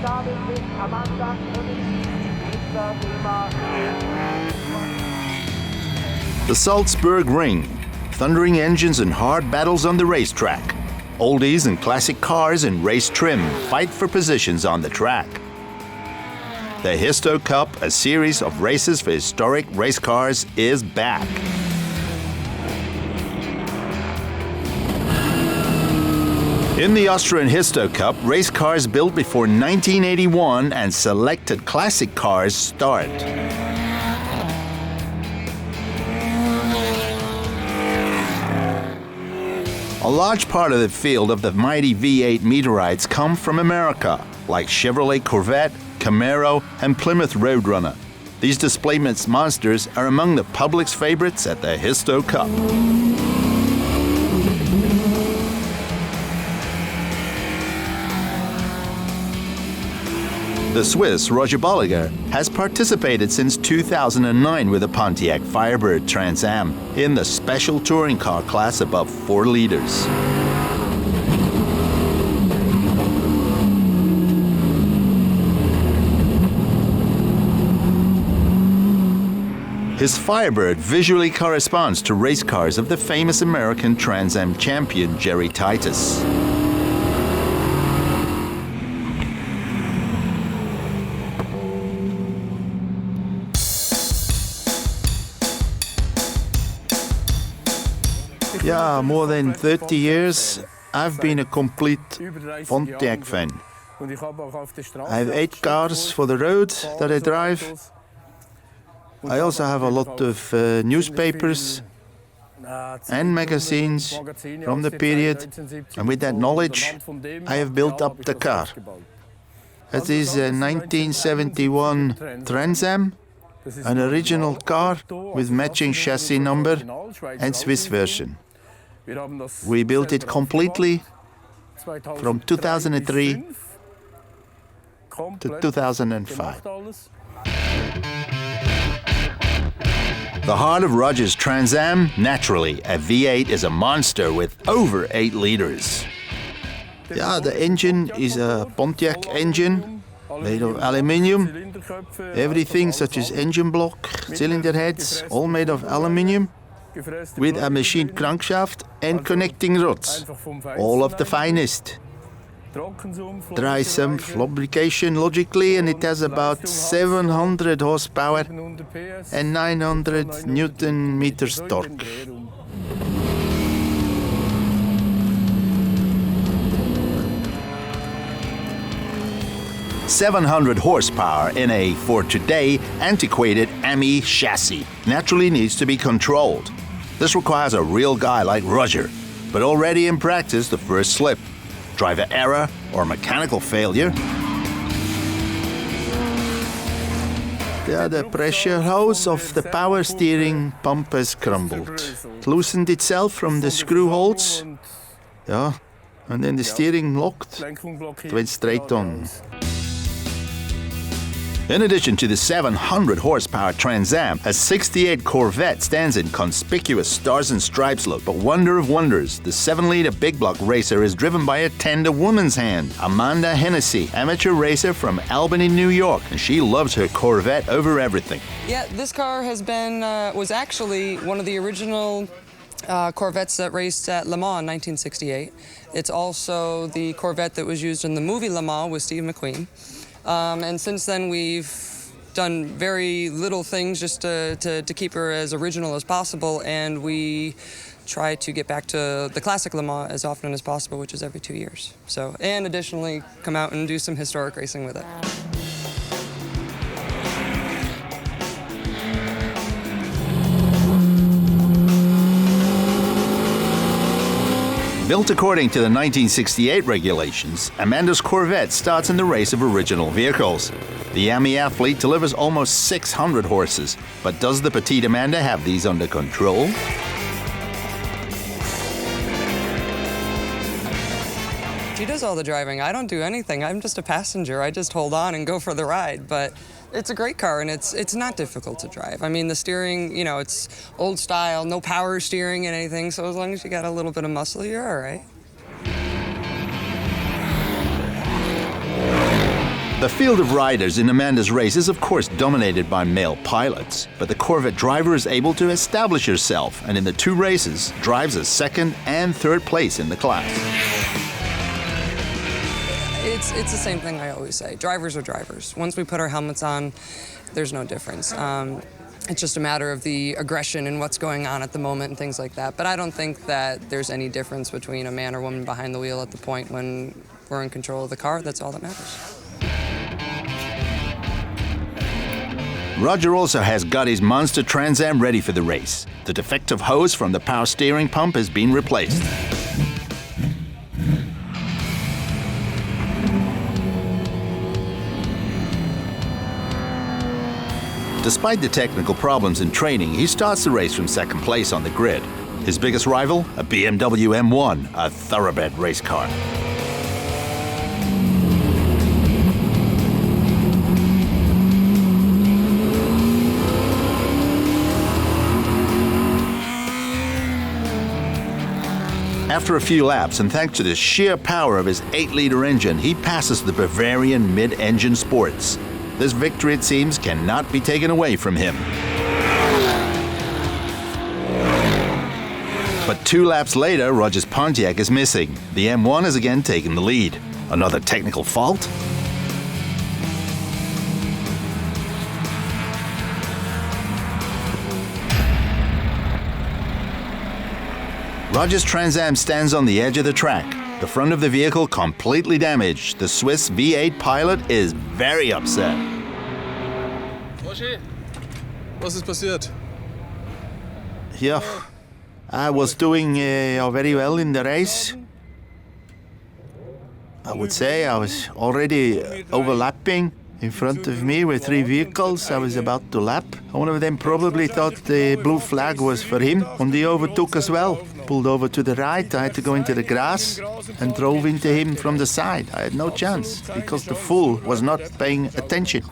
The Salzburgring, thundering engines and hard battles on the racetrack. Oldies and classic cars in race trim fight for positions on the track. The HistoCup, a series of races for historic race cars, is back. In the Austrian HistoCup, race cars built before 1981 and selected classic cars start. A large part of the field of the mighty V8 meteorites come from America, like Chevrolet Corvette, Camaro, and Plymouth Roadrunner. These displacement monsters are among the public's favorites at the HistoCup. The Swiss Roger Bolliger has participated since 2009 with the Pontiac Firebird Trans Am in the special touring car class above 4 liters. His Firebird visually corresponds to race cars of the famous American Trans Am champion Jerry Titus. Yeah, more than 30 years, I've been a complete Pontiac fan. I have 8 cars for the road that I drive. I also have a lot of newspapers and magazines from the period, and with that knowledge, I have built up the car. It is a 1971 Trans Am, an original car with matching chassis number and Swiss version. We built it completely from 2003 to 2005. The heart of Roger's Trans Am, naturally, a V8 is a monster with over 8 liters. Yeah, the engine is a Pontiac engine made of aluminium. Everything such as engine block, cylinder heads, all made of aluminium, with a machined crankshaft and connecting rods, all of the finest. Dry sump lubrication logically, and it has about 700 horsepower and 900 Newton meters torque. .700 horsepower in a, for today, antiquated AMI chassis naturally needs to be controlled. This requires a real guy like Roger, but already in practice the first slip, driver error or mechanical failure. The pressure hose of the power steering pump has crumbled. It loosened itself from the screw holes, and then the steering locked. It went straight on. In addition to the 700 horsepower Trans Am, a 68 Corvette stands in conspicuous stars and stripes look. But wonder of wonders, the 7-liter big block racer is driven by a tender woman's hand, Amanda Hennessy, amateur racer from Albany, New York, and she loves her Corvette over everything. Yeah, this car has been, was actually one of the original Corvettes that raced at Le Mans in 1968. It's also the Corvette that was used in the movie Le Mans with Steve McQueen. And since then, we've done very little things just to keep her as original as possible, and we try to get back to the classic Le Mans as often as possible, which is every 2 years. So, and additionally, come out and do some historic racing with it. Built according to the 1968 regulations, Amanda's Corvette starts in the race of original vehicles. The AMI athlete delivers almost 600 horses, but does the petite Amanda have these under control? She does all the driving. I don't do anything. I'm just a passenger. I just hold on and go for the ride. But it's a great car, and it's not difficult to drive. I mean, the steering, you know, it's old style, no power steering and anything, so as long as you got a little bit of muscle, you're all right. The field of riders in Amanda's race is of course dominated by male pilots, but the Corvette driver is able to establish herself and in the 2 races drives a 2nd and 3rd place in the class. It's the same thing I always say. Drivers are drivers. Once we put our helmets on, there's no difference. It's just a matter of the aggression and what's going on at the moment and things like that. But I don't think that there's any difference between a man or woman behind the wheel at the point when we're in control of the car. That's all that matters. Roger also has got his monster Trans Am ready for the race. The defective hose from the power steering pump has been replaced. Despite the technical problems in training, he starts the race from 2nd place on the grid. His biggest rival, a BMW M1, a thoroughbred race car. After a few laps, and thanks to the sheer power of his 8-liter engine, he passes the Bavarian mid-engine sports. This victory, it seems, cannot be taken away from him. But 2 laps later, Roger's Pontiac is missing. The M1 has again taken the lead. Another technical fault? Roger's Trans Am stands on the edge of the track. The front of the vehicle completely damaged. The Swiss V8 pilot is very upset. Roger, was ist passiert? Yeah, I was doing very well in the race. I would say I was already overlapping in front of me with 3 vehicles I was about to lap. One of them probably thought the blue flag was for him, and he overtook as well. Pulled over to the right, I had to go into the grass and drove into him from the side. I had no chance because the fool was not paying attention.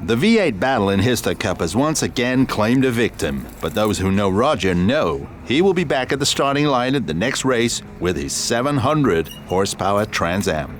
The V8 battle in HistoCup has once again claimed a victim, but those who know Roger know he will be back at the starting line at the next race with his 700 horsepower Trans Am.